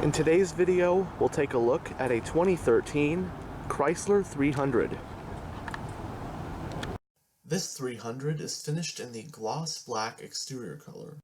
In today's video, we'll take a look at a 2013 Chrysler 300. This 300 is finished in the gloss black exterior color.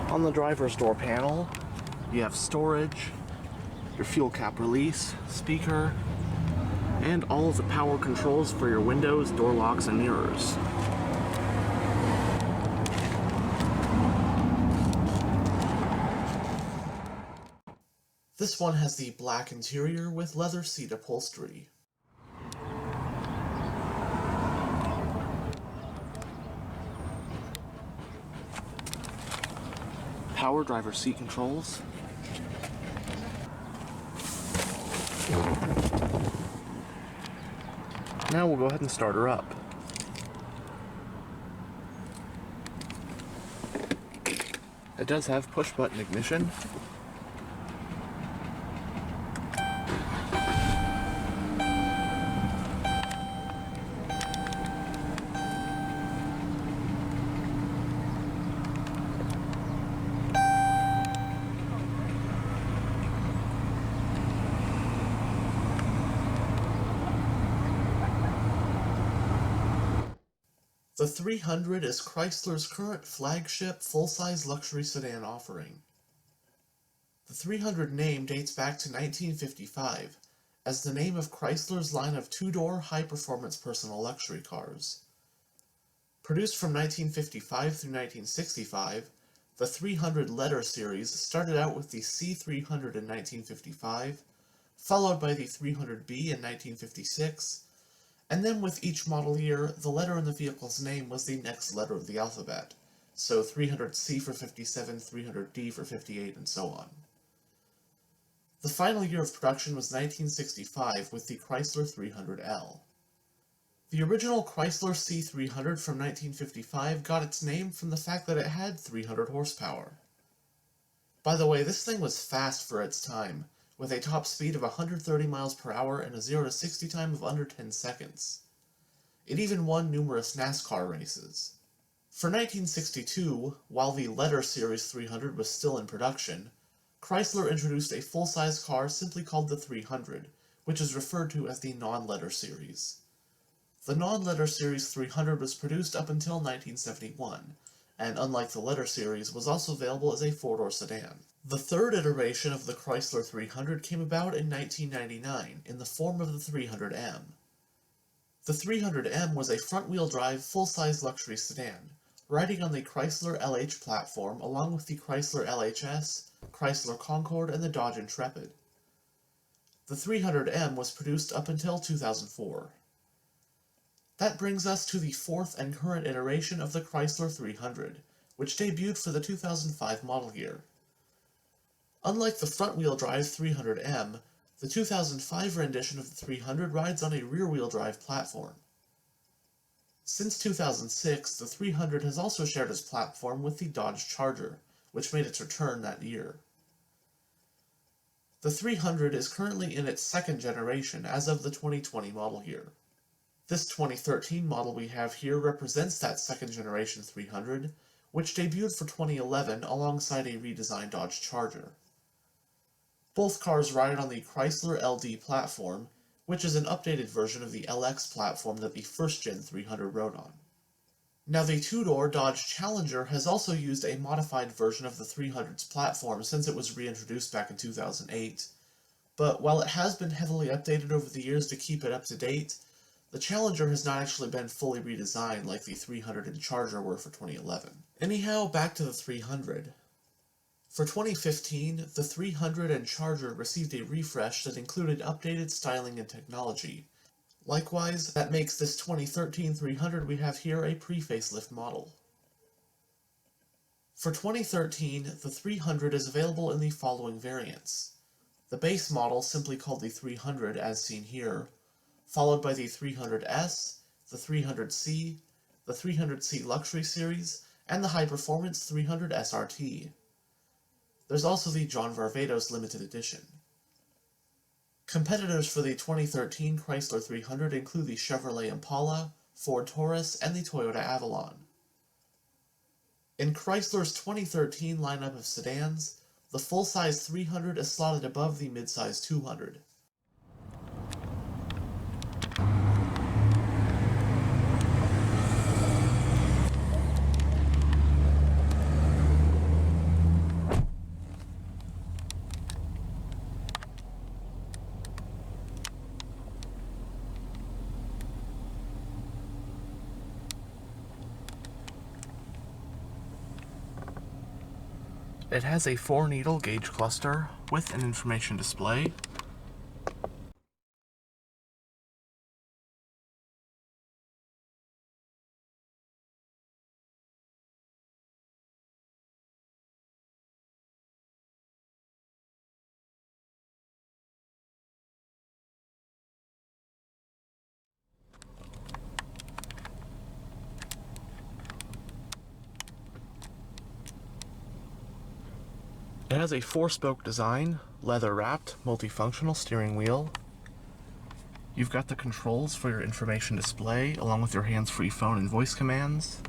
On the driver's door panel, you have storage, your fuel cap release, speaker, and all of the power controls for your windows, door locks, and mirrors. This one has the black interior with leather seat upholstery. Power driver seat controls. Now we'll go ahead and start her up. It does have push button ignition. The 300 is Chrysler's current flagship full-size luxury sedan offering. The 300 name dates back to 1955 as the name of Chrysler's line of two-door high-performance personal luxury cars. Produced from 1955 through 1965, the 300 letter series started out with the C300 in 1955, followed by the 300B in 1956, and then with each model year, the letter in the vehicle's name was the next letter of the alphabet, so 300C for 57, 300D for 58, and so on. The final year of production was 1965 with the Chrysler 300L. The original Chrysler C300 from 1955 got its name from the fact that it had 300 horsepower. By the way, this thing was fast for its time, with a top speed of 130 miles per hour and a 0 to 60 time of under 10 seconds. It even won numerous NASCAR races. For 1962, while the letter series 300 was still in production, Chrysler introduced a full-size car simply called the 300, which is referred to as the non-letter series. The non-letter series 300 was produced up until 1971, and unlike the letter series, was also available as a four-door sedan. The third iteration of the Chrysler 300 came about in 1999 in the form of the 300M. The 300M was a front-wheel drive, full-size luxury sedan, riding on the Chrysler LH platform along with the Chrysler LHS, Chrysler Concorde, and the Dodge Intrepid. The 300M was produced up until 2004. That brings us to the fourth and current iteration of the Chrysler 300, which debuted for the 2005 model year. Unlike the front-wheel drive 300M, the 2005 rendition of the 300 rides on a rear-wheel drive platform. Since 2006, the 300 has also shared its platform with the Dodge Charger, which made its return that year. The 300 is currently in its second generation as of the 2020 model year. This 2013 model we have here represents that second generation 300, which debuted for 2011 alongside a redesigned Dodge Charger. Both cars ride on the Chrysler LD platform, which is an updated version of the LX platform that the first-gen 300 rode on. Now, the two-door Dodge Challenger has also used a modified version of the 300's platform since it was reintroduced back in 2008, but while it has been heavily updated over the years to keep it up to date, the Challenger has not actually been fully redesigned like the 300 and Charger were for 2011. Anyhow, back to the 300. For 2015, the 300 and Charger received a refresh that included updated styling and technology. Likewise, that makes this 2013 300 we have here a pre-facelift model. For 2013, the 300 is available in the following variants: The base model, simply called the 300 as seen here, followed by the 300S, the 300C, the 300C Luxury Series, and the high-performance 300 SRT. There's also the John Varvatos Limited Edition. Competitors for the 2013 Chrysler 300 include the Chevrolet Impala, Ford Taurus, and the Toyota Avalon. In Chrysler's 2013 lineup of sedans, the full-size 300 is slotted above the mid-size 200. It has a 4-needle gauge cluster with an information display. It has a 4-spoke design, leather-wrapped, multifunctional steering wheel. You've got the controls for your information display, along with your hands-free phone and voice commands,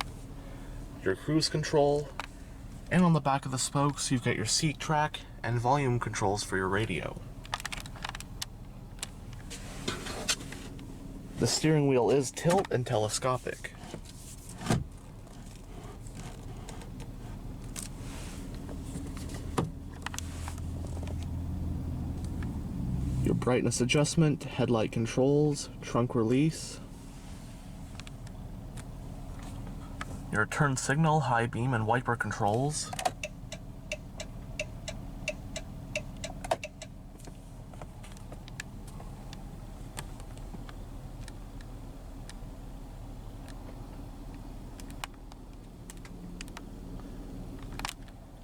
your cruise control, and on the back of the spokes you've got your seat track and volume controls for your radio. The steering wheel is tilt and telescopic. Your brightness adjustment, headlight controls, trunk release, your turn signal, high beam, and wiper controls,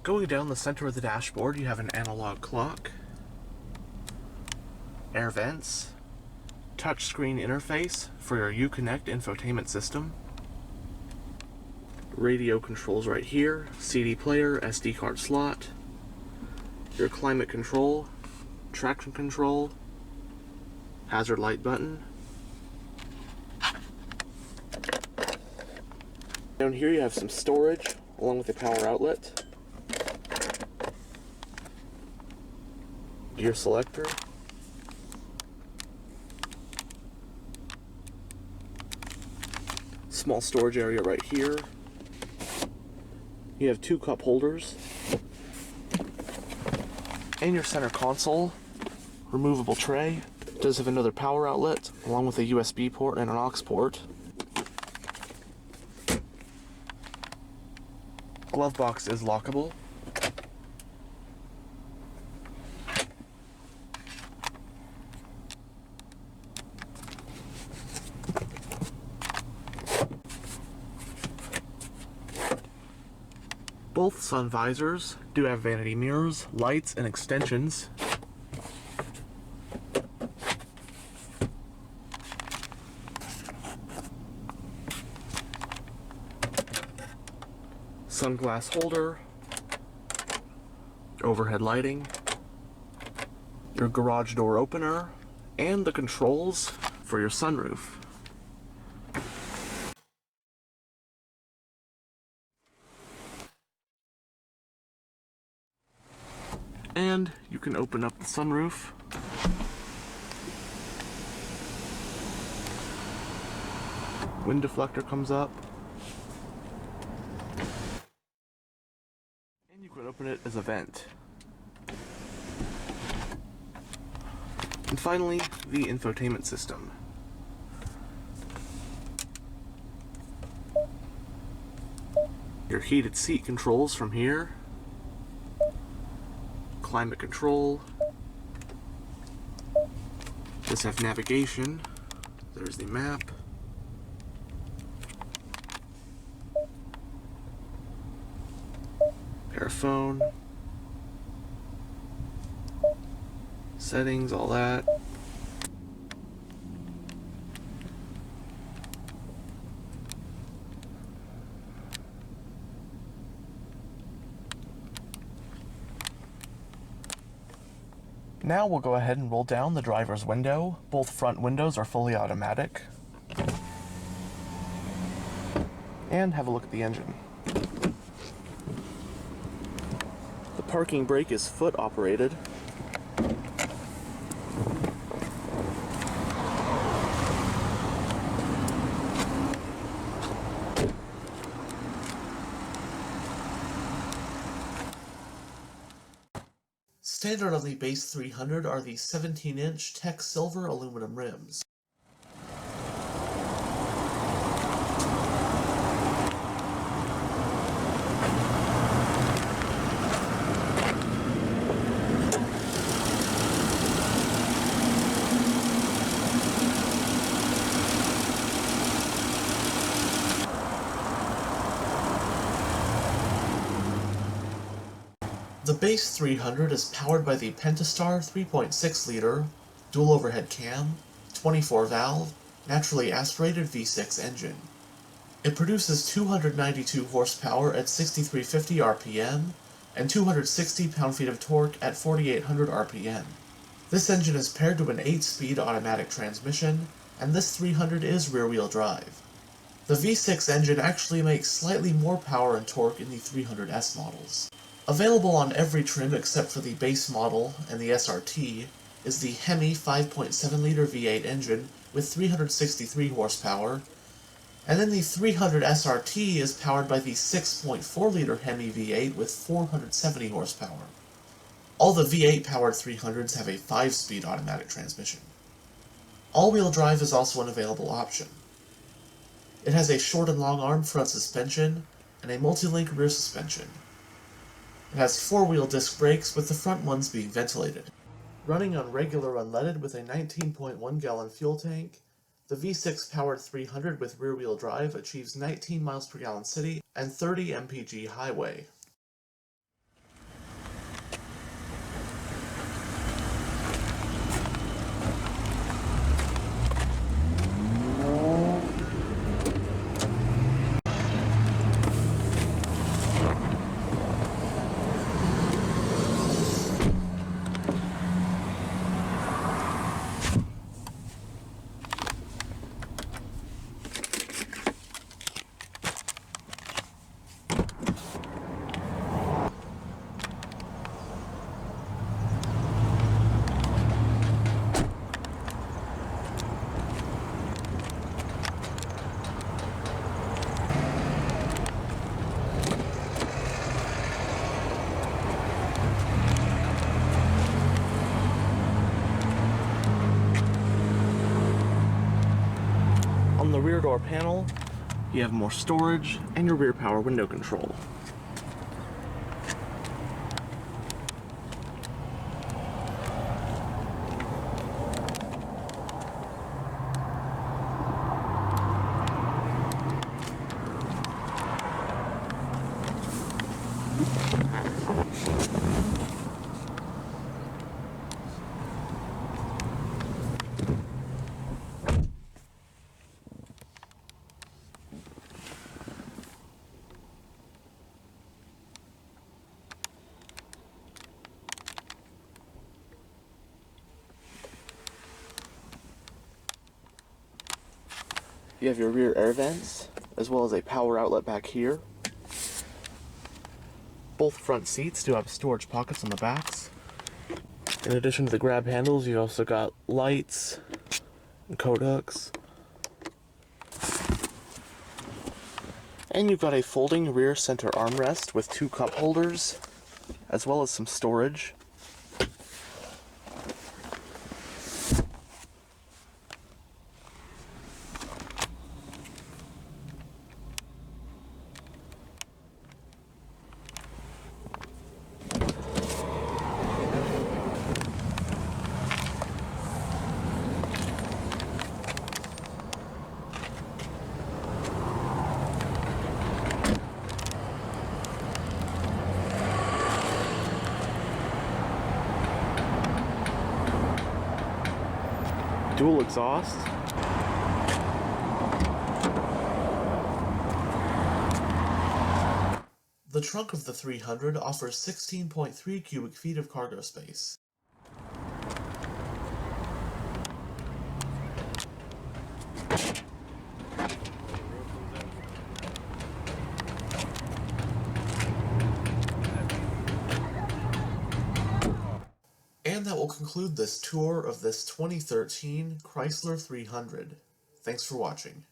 going down the center of the dashboard you have an analog clock, air vents, touchscreen interface for your Uconnect infotainment system, radio controls right here, CD player, SD card slot, your climate control, traction control, hazard light button. Down here you have some storage along with a power outlet, gear selector, small storage area right here. You have 2 cup holders, and your center console, removable tray. It does have another power outlet along with a USB port and an aux port. Glove box is lockable. Both sun visors do have vanity mirrors, lights, and extensions. Sunglass holder, overhead lighting, your garage door opener, and the controls for your sunroof. And you can open up the sunroof. Wind deflector comes up. And you can open it as a vent. And finally, the infotainment system. Your heated seat controls from here. Climate control. Does have navigation. There's the map. Pair of phone. settings, all that. Now we'll go ahead and roll down the driver's window. Both front windows are fully automatic. And have a look at the engine. The parking brake is foot operated. Standard on the base 300 are the 17-inch Tech Silver aluminum rims. The base 300 is powered by the Pentastar 3.6-liter dual overhead cam, 24-valve, naturally aspirated V6 engine. It produces 292 horsepower at 6,350 RPM and 260 pound-feet of torque at 4,800 RPM. This engine is paired to an 8-speed automatic transmission, and this 300 is rear-wheel drive. The V6 engine actually makes slightly more power and torque in the 300S models. Available on every trim except for the base model and the SRT is the Hemi 5.7-liter V8 engine with 363 horsepower, and then the 300 SRT is powered by the 6.4-liter Hemi V8 with 470 horsepower. All the V8-powered 300s have a 5-speed automatic transmission. All-wheel drive is also an available option. It has a short and long arm front suspension and a multi-link rear suspension. It has 4-wheel disc brakes, with the front ones being ventilated. Running on regular unleaded with a 19.1-gallon fuel tank, the V6-powered 300 with rear-wheel drive achieves 19 miles per gallon city and 30 mpg highway. On the rear door panel, you have more storage and your rear power window control. You have your rear air vents, as well as a power outlet back here. Both front seats do have storage pockets on the backs. In addition to the grab handles, you've also got lights and coat hooks. And you've got a folding rear center armrest with 2 cup holders, as well as some storage. dual exhaust. The trunk of the 300 offers 16.3 cubic feet of cargo space. And that will conclude this tour of this 2013 Chrysler 300. Thanks for watching.